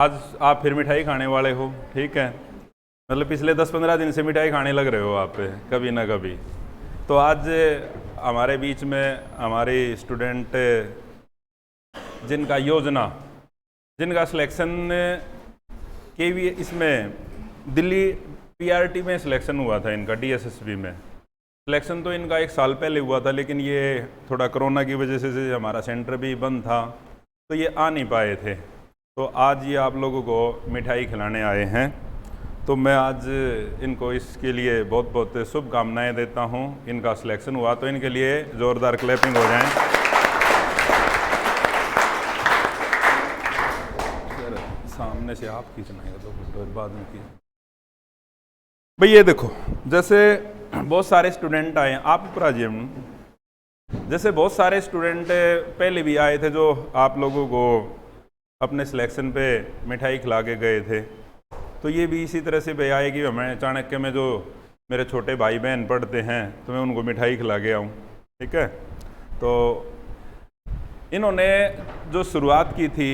आज आप फिर मिठाई खाने वाले हो, ठीक है। मतलब पिछले 10-15 दिन से मिठाई खाने लग रहे हो आप कभी ना कभी। तो आज हमारे बीच में हमारे स्टूडेंट जिनका सिलेक्शन के भी इसमें दिल्ली पीआरटी में सिलेक्शन हुआ था, इनका डीएसएसबी में सिलेक्शन तो इनका 1 साल पहले हुआ था, लेकिन ये थोड़ा कोरोना की वजह से हमारा सेंटर भी बंद था तो ये आ नहीं पाए थे। तो आज ये आप लोगों को मिठाई खिलाने आए हैं, तो मैं आज इनको इसके लिए बहुत बहुत शुभकामनाएं देता हूं। इनका सिलेक्शन हुआ तो इनके लिए ज़ोरदार क्लैपिंग हो जाए। सर सामने से आप खींचना है तो बाद में खींच। भाई ये देखो, जैसे बहुत सारे स्टूडेंट आए हैं, आप ऊपर आ जाइए। जैसे बहुत सारे स्टूडेंट पहले भी आए थे जो आप लोगों को अपने सिलेक्शन पे मिठाई खिला के गए थे, तो ये भी इसी तरह से भैया आए कि मैं चाणक्य में जो मेरे छोटे भाई बहन पढ़ते हैं तो मैं उनको मिठाई खिला के आऊँ, ठीक है। तो इन्होंने जो शुरुआत की थी,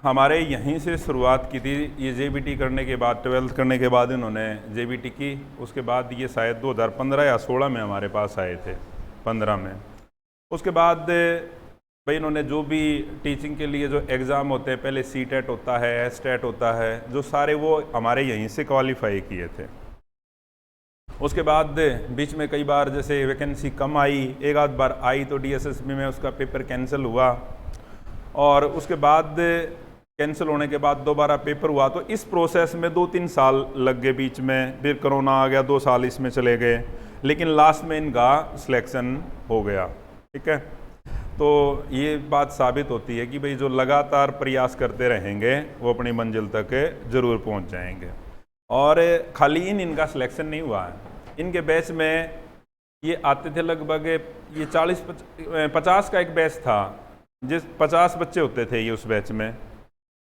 हमारे यहीं से शुरुआत की थी। ये जेबीटी करने के बाद 12th करने के बाद इन्होंने जेबीटी की। उसके बाद ये शायद 2015 या 16 में हमारे पास आए थे, 15 में। उसके बाद भाई इन्होंने जो भी टीचिंग के लिए जो एग्ज़ाम होते हैं, पहले सीटेट होता है, एसटेट होता है, जो सारे वो हमारे यहीं से क्वालिफाई किए थे। उसके बाद बीच में कई बार जैसे वैकेंसी कम आई, एक आध बार आई तो डीएसएसबी में उसका पेपर कैंसिल हुआ, और उसके बाद कैंसिल होने के बाद दोबारा पेपर हुआ। तो इस प्रोसेस में 2-3 साल लग गए बीच में, फिर कोरोना आ गया, 2 साल इसमें चले गए, लेकिन लास्ट में इनका सिलेक्शन हो गया, ठीक है। तो ये बात साबित होती है कि भाई जो लगातार प्रयास करते रहेंगे वो अपनी मंजिल तक ज़रूर पहुंच जाएंगे। और खाली इनका सिलेक्शन नहीं हुआ है, इनके बैच में ये आते थे लगभग ये 40-50 का एक बैच था, जिस 50 बच्चे होते थे ये उस बैच में।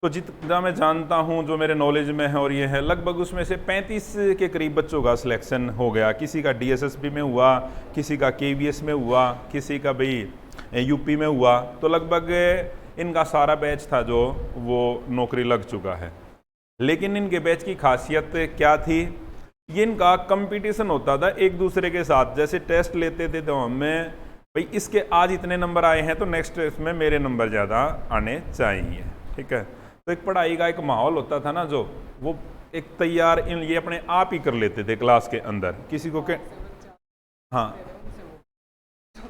तो जितना मैं जानता हूँ, जो मेरे नॉलेज में है और ये है, लगभग उसमें से 35 के करीब बच्चों का सिलेक्शन हो गया। किसी का डीएसएसबी में हुआ, किसी का केवीएस में हुआ, किसी का भाई यूपी में हुआ। तो लगभग इनका सारा बैच था जो वो नौकरी लग चुका है। लेकिन इनके बैच की खासियत क्या थी, ये इनका कंपटीशन होता था एक दूसरे के साथ। जैसे टेस्ट लेते थे तो हमें भाई इसके आज इतने नंबर आए हैं तो नेक्स्ट टेस्ट में मेरे नंबर ज़्यादा आने चाहिए, ठीक है। तो एक पढ़ाई का एक माहौल होता था ना, जो वो एक तैयार ये अपने आप ही कर लेते थे क्लास के अंदर, किसी को के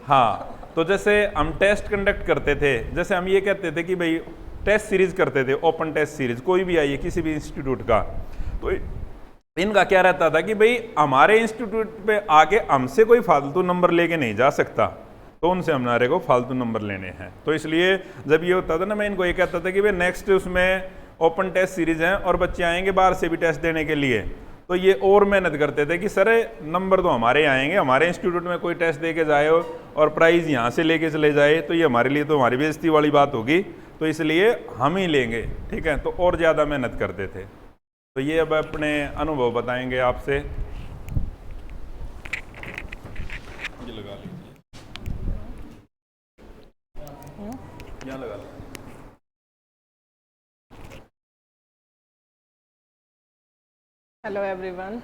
हाँ। तो जैसे हम टेस्ट कंडक्ट करते थे, जैसे हम ये कहते थे कि भाई टेस्ट सीरीज करते थे, ओपन टेस्ट सीरीज, कोई भी आइए किसी भी इंस्टीट्यूट का, तो इनका क्या रहता था कि भाई हमारे इंस्टीट्यूट पे आके हमसे कोई फालतू नंबर लेके नहीं जा सकता, तो उनसे हमारे को फालतू नंबर लेने हैं। तो इसलिए जब ये होता था ना, मैं इनको ये कहता था कि भाई नेक्स्ट उसमें ओपन टेस्ट सीरीज हैं और बच्चे आएंगे बाहर से भी टेस्ट देने के लिए, तो ये और मेहनत करते थे कि सर नंबर तो हमारे आएंगे, हमारे इंस्टीट्यूट में कोई टेस्ट दे के जाए और प्राइज़ यहाँ से लेके चले जाए तो ये हमारे लिए तो हमारी बेइज्जती वाली बात होगी, तो इसलिए हम ही लेंगे, ठीक है। तो और ज़्यादा मेहनत करते थे। तो ये अब अपने अनुभव बताएंगे आपसे। ये लगा लीजिए, यहाँ लगा लीजिए। हेलो एवरीवन,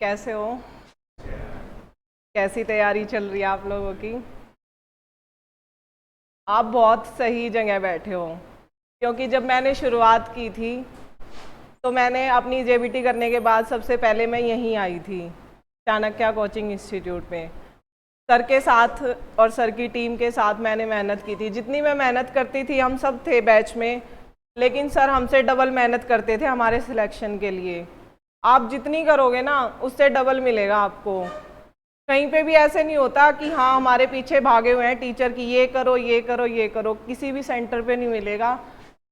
कैसे हो? कैसी तैयारी चल रही है आप लोगों की? आप बहुत सही जगह बैठे हो, क्योंकि जब मैंने शुरुआत की थी तो मैंने अपनी जेबीटी करने के बाद सबसे पहले मैं यहीं आई थी, चाणक्य कोचिंग इंस्टीट्यूट में। सर के साथ और सर की टीम के साथ मैंने मेहनत की थी। जितनी मैं मेहनत करती थी, हम सब थे बैच में, लेकिन सर हमसे डबल मेहनत करते थे हमारे सिलेक्शन के लिए। आप जितनी करोगे ना, उससे डबल मिलेगा आपको। कहीं पे भी ऐसे नहीं होता कि हाँ हमारे पीछे भागे हुए हैं टीचर की ये करो ये करो ये करो, किसी भी सेंटर पे नहीं मिलेगा।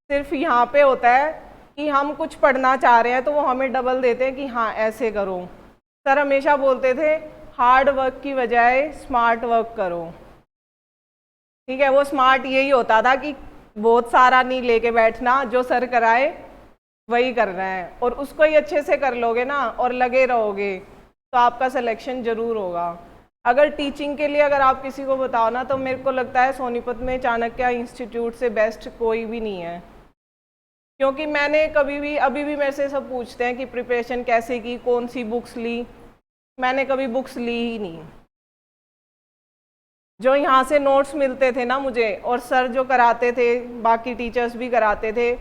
सिर्फ यहाँ पे होता है कि हम कुछ पढ़ना चाह रहे हैं तो वो हमें डबल देते हैं कि हाँ ऐसे करो। सर हमेशा बोलते थे हार्ड वर्क की बजाय स्मार्ट वर्क करो, ठीक है। वो स्मार्ट यही होता था कि बहुत सारा नहीं लेके बैठना, जो सर कराए वही करना है, और उसको ही अच्छे से कर लोगे ना और लगे रहोगे तो आपका सिलेक्शन ज़रूर होगा। अगर टीचिंग के लिए अगर आप किसी को बताओ ना, तो मेरे को लगता है सोनीपत में चाणक्य इंस्टीट्यूट से बेस्ट कोई भी नहीं है। क्योंकि मैंने कभी भी, अभी भी मेरे से सब पूछते हैं कि प्रिपरेशन कैसे की, कौन सी बुक्स ली, मैंने कभी बुक्स ली ही नहीं। जो यहाँ से नोट्स मिलते थे ना मुझे, और सर जो कराते थे, बाकी टीचर्स भी कराते थे,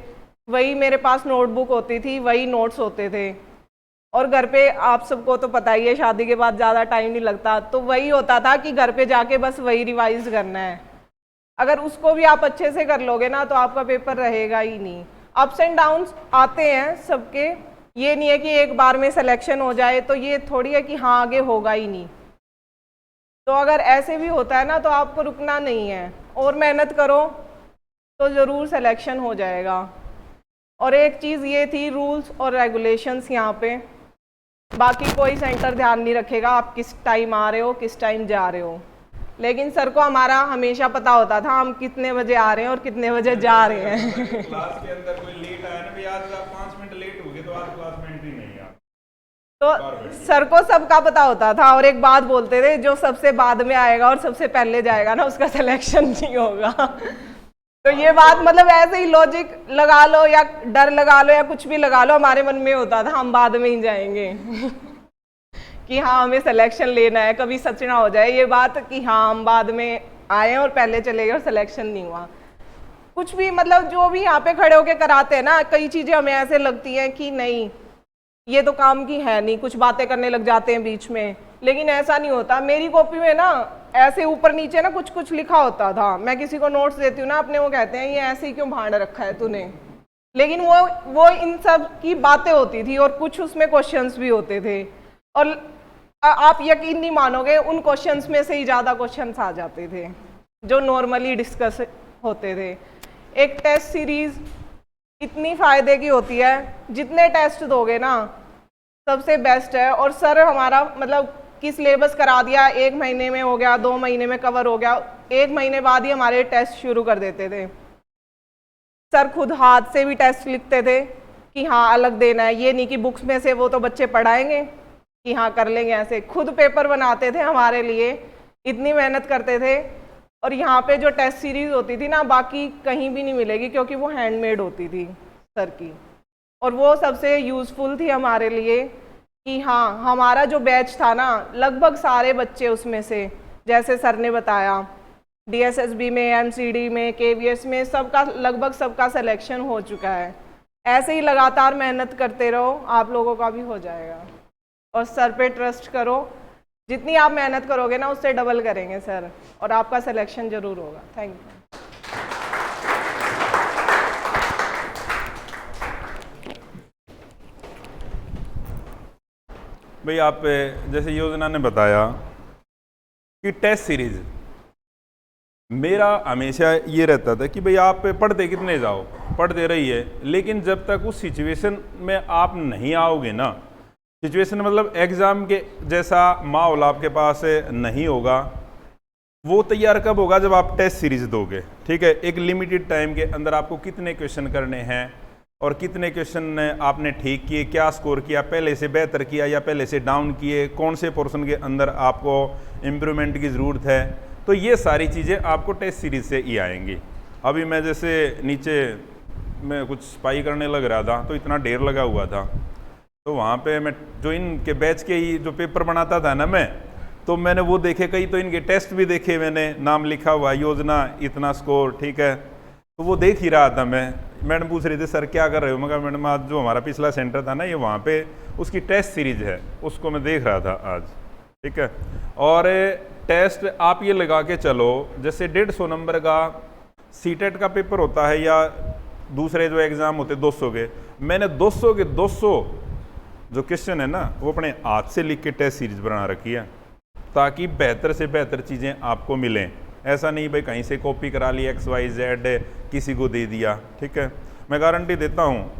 वही मेरे पास नोटबुक होती थी, वही नोट्स होते थे। और घर पे आप सबको तो पता ही है, शादी के बाद ज़्यादा टाइम नहीं लगता, तो वही होता था कि घर पे जाके बस वही रिवाइज करना है। अगर उसको भी आप अच्छे से कर लोगे ना तो आपका पेपर रहेगा ही नहीं। अप्स एंड डाउन्स आते हैं सबके, ये नहीं है कि एक बार में सिलेक्शन हो जाए, तो ये थोड़ी है कि हाँ आगे होगा ही नहीं। तो अगर ऐसे भी होता है ना तो आपको रुकना नहीं है और मेहनत करो तो ज़रूर सिलेक्शन हो जाएगा। और एक चीज़ ये थी, रूल्स और रेगुलेशंस यहाँ पे, बाकी कोई सेंटर ध्यान नहीं रखेगा आप किस टाइम आ रहे हो, किस टाइम जा रहे हो, लेकिन सर को हमारा हमेशा पता होता था हम कितने बजे आ रहे हैं और कितने बजे जा रहे हैं। क्लास के अंदर कोई लेट आया ना, भाई आज आप 5 मिनट लेट हो गए तो आज क्लास में एंट्री नहीं है। तो सर को सबका पता होता था, और एक बात बोलते थे, जो सबसे बाद में आएगा और सबसे पहले जाएगा ना उसका सिलेक्शन नहीं होगा। तो ये बात मतलब ऐसे ही लॉजिक लगा लो या डर लगा लो या कुछ भी लगा लो, हमारे मन में होता था हम बाद में ही जाएंगे कि हाँ हमें सिलेक्शन लेना है, कभी सच ना हो जाए ये बात कि हाँ हम बाद में आए और पहले चले गए और सिलेक्शन नहीं हुआ। कुछ भी मतलब जो भी यहाँ पे खड़े होके कराते हैं ना, कई चीज़ें हमें ऐसे लगती हैं कि नहीं ये तो काम की है नहीं, कुछ बातें करने लग जाते हैं बीच में, लेकिन ऐसा नहीं होता। मेरी कॉपी में ना ऐसे ऊपर नीचे ना कुछ कुछ लिखा होता था, मैं किसी को नोट्स देती हूँ ना अपने, वो कहते हैं ये ऐसे ही क्यों भाड़ रखा है तूने, लेकिन वो इन सब की बातें होती थी और कुछ उसमें क्वेश्चंस भी होते थे, और आप यकीन नहीं मानोगे उन क्वेश्चंस में से ही ज़्यादा क्वेश्चंस आ जाते थे जो नॉर्मली डिस्कस होते थे। एक टेस्ट सीरीज इतनी फ़ायदे की होती है, जितने टेस्ट दोगे ना सबसे बेस्ट है। और सर हमारा मतलब कि सिलेबस करा दिया, 1 महीने में हो गया, 2 महीने में कवर हो गया, 1 महीने बाद ही हमारे टेस्ट शुरू कर देते थे। सर खुद हाथ से भी टेस्ट लिखते थे कि हाँ अलग देना है, ये नहीं कि बुक्स में से वो तो बच्चे पढ़ाएंगे कि हाँ कर लेंगे, ऐसे खुद पेपर बनाते थे हमारे लिए, इतनी मेहनत करते थे। और यहाँ पे जो टेस्ट सीरीज होती थी ना बाकी कहीं भी नहीं मिलेगी, क्योंकि वो हैंडमेड होती थी सर की, और वो सबसे यूज़फुल थी हमारे लिए कि हाँ हमारा जो बैच था ना लगभग सारे बच्चे उसमें से, जैसे सर ने बताया DSSB में, MCD में, KVS में सबका लगभग सबका सिलेक्शन हो चुका है। ऐसे ही लगातार मेहनत करते रहो, आप लोगों का भी हो जाएगा। और सर पे ट्रस्ट करो, जितनी आप मेहनत करोगे ना उससे डबल करेंगे सर, और आपका सिलेक्शन जरूर होगा। Thank you. भाई आप जैसे योजना ने बताया कि टेस्ट सीरीज, मेरा हमेशा ये रहता था कि भाई आप पढ़ते कितने जाओ, पढ़ते रहिए, लेकिन जब तक उस सिचुएशन में आप नहीं आओगे ना, सिचुएशन मतलब एग्ज़ाम के जैसा माहौल आपके पास नहीं होगा, वो तैयार कब होगा जब आप टेस्ट सीरीज दोगे। ठीक है, एक लिमिटेड टाइम के अंदर आपको कितने क्वेश्चन करने हैं और कितने क्वेश्चन आपने ठीक किए, क्या स्कोर किया, पहले से बेहतर किया या पहले से डाउन किए, कौन से पोर्शन के अंदर आपको इम्प्रूवमेंट की ज़रूरत है, तो ये सारी चीज़ें आपको टेस्ट सीरीज से ही आएंगी। अभी मैं जैसे नीचे मैं कुछ स्पाई करने लग रहा था तो इतना ढेर लगा हुआ था, तो वहाँ पे मैं जो इनके बैच के ही जो पेपर बनाता था ना मैं, तो मैंने वो देखे, कई तो इनके टेस्ट भी देखे मैंने, नाम लिखा हुआ योजना इतना स्कोर, ठीक है, तो वो देख ही रहा था मैं। मैडम पूछ रही थी सर क्या कर रहे हो, मैं कहा मैडम आज जो हमारा पिछला सेंटर था ना ये वहाँ पे उसकी टेस्ट सीरीज है, उसको मैं देख रहा था आज। ठीक है, और टेस्ट आप ये लगा के चलो, जैसे 150 नंबर का सीटेट का पेपर होता है या दूसरे जो एग्ज़ाम होते 200 के, मैंने 200 के 200 जो क्वेश्चन है ना वो अपने हाथ से लिख के टेस्ट सीरीज बना रखी है, ताकि बेहतर से बेहतर चीज़ें आपको मिलें। ऐसा नहीं भाई कहीं से कॉपी करा ली XYZ किसी को दे दिया। ठीक है, मैं गारंटी देता हूँ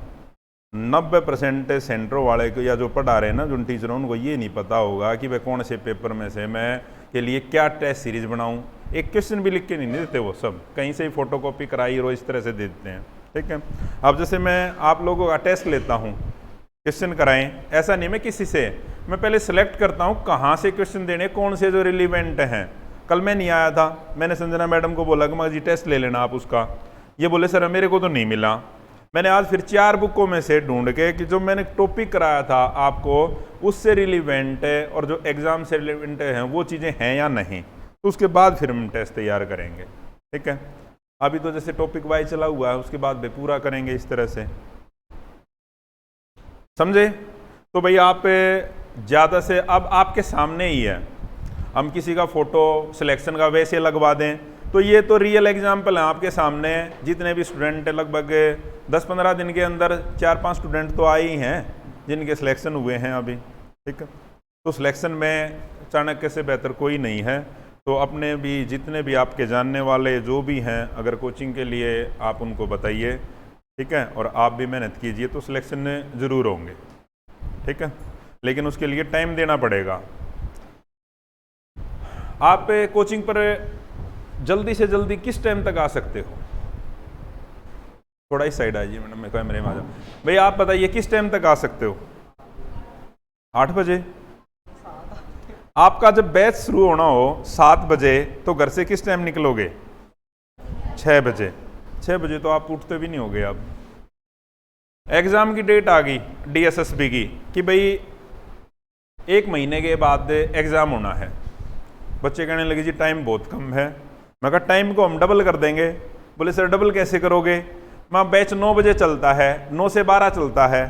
90% सेंटरों वाले को या जो पढ़ा रहे हैं ना, जो टीचरों, उनको ये नहीं पता होगा कि भाई कौन से पेपर में से मैं के लिए क्या टेस्ट सीरीज बनाऊँ। एक क्वेश्चन भी लिख के नहीं देते, वो सब कहीं से ही फ़ोटो कॉपी कराई और इस तरह से दे देते हैं। ठीक है, अब जैसे मैं आप लोगों का टेस्ट लेता हूँ, क्वेश्चन कराएं, ऐसा नहीं मैं किसी से, मैं पहले सेलेक्ट करता हूँ कहाँ से क्वेश्चन देने, कौन से जो रिलीवेंट हैं। कल मैं नहीं आया था, मैंने संजना मैडम को बोला कि माँ जी टेस्ट ले लेना आप उसका, ये बोले सर मेरे को तो नहीं मिला। मैंने आज फिर 4 बुकों में से ढूंढ के कि जो मैंने टॉपिक कराया था आपको उससे रिलीवेंट है और जो एग्ज़ाम से रिलीवेंट हैं वो चीज़ें हैं या नहीं, तो उसके बाद फिर हम टेस्ट तैयार करेंगे। ठीक है, अभी तो जैसे टॉपिक वाइज चला हुआ है, उसके बाद भी पूरा करेंगे इस तरह से, समझे? तो भाई आप ज़्यादा से अब आपके सामने ही है, हम किसी का फ़ोटो सिलेक्शन का वैसे लगवा दें तो ये तो रियल एग्जाम्पल है आपके सामने। जितने भी स्टूडेंट लगभग 10-15 दिन के अंदर 4-5 स्टूडेंट तो आए ही हैं जिनके सिलेक्शन हुए हैं अभी। ठीक है, तो सिलेक्शन में चाणक्य से बेहतर कोई नहीं है। तो अपने भी जितने भी आपके जानने वाले जो भी हैं, अगर कोचिंग के लिए आप उनको बताइए। ठीक है, और आप भी मेहनत कीजिए तो सिलेक्शन ज़रूर होंगे। ठीक है, लेकिन उसके लिए टाइम देना पड़ेगा। आप कोचिंग पर जल्दी से जल्दी किस टाइम तक आ सकते हो? थोड़ा ही साइड आइए मैडम, मैं कैमरे में आ जाऊँ। भाई आप बताइए किस टाइम तक आ सकते हो? 8 बजे। आपका जब बैच शुरू होना हो 7 बजे तो घर से किस टाइम निकलोगे? 6 बजे। 6 बजे तो आप उठते भी नहीं होगे। अब एग्ज़ाम की डेट आ गई DSSB की कि भाई 1 महीने के बाद एग्ज़ाम होना है। बच्चे कहने लगे जी टाइम बहुत कम है। मैं कहा टाइम को हम डबल कर देंगे। बोले सर डबल कैसे करोगे? मैं बैच 9 बजे चलता है, 9 से 12 चलता है,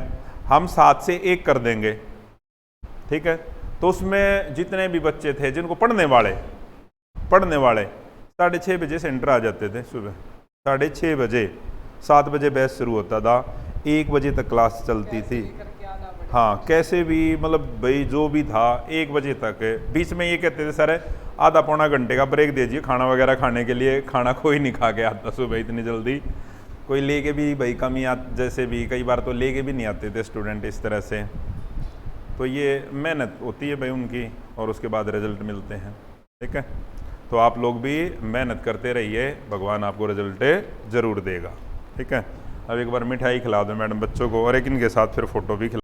हम 7 से 1 कर देंगे। ठीक है, तो उसमें जितने भी बच्चे थे जिनको पढ़ने वाले 6:30 बजे सेंटर आ जाते थे। सुबह 6:30 बजे, 7 बजे बैच शुरू होता था, 1 बजे तक क्लास चलती थी। हाँ, कैसे भी मतलब भाई जो भी था 1 बजे तक। बीच में ये कहते थे सर आधा पौना घंटे का ब्रेक दीजिए खाना वगैरह खाने के लिए। खाना कोई नहीं खा के आता सुबह इतनी जल्दी, कोई लेके भी भाई कमी जैसे भी कई बार तो लेके भी नहीं आते थे स्टूडेंट इस तरह से। तो ये मेहनत होती है भाई उनकी और उसके बाद रिजल्ट मिलते हैं। ठीक है, तो आप लोग भी मेहनत करते रहिए, भगवान आपको रिजल्ट ज़रूर देगा। ठीक है, अब एक बार मिठाई खिला दो मैडम बच्चों को और एक इनके साथ फिर फ़ोटो भी खिला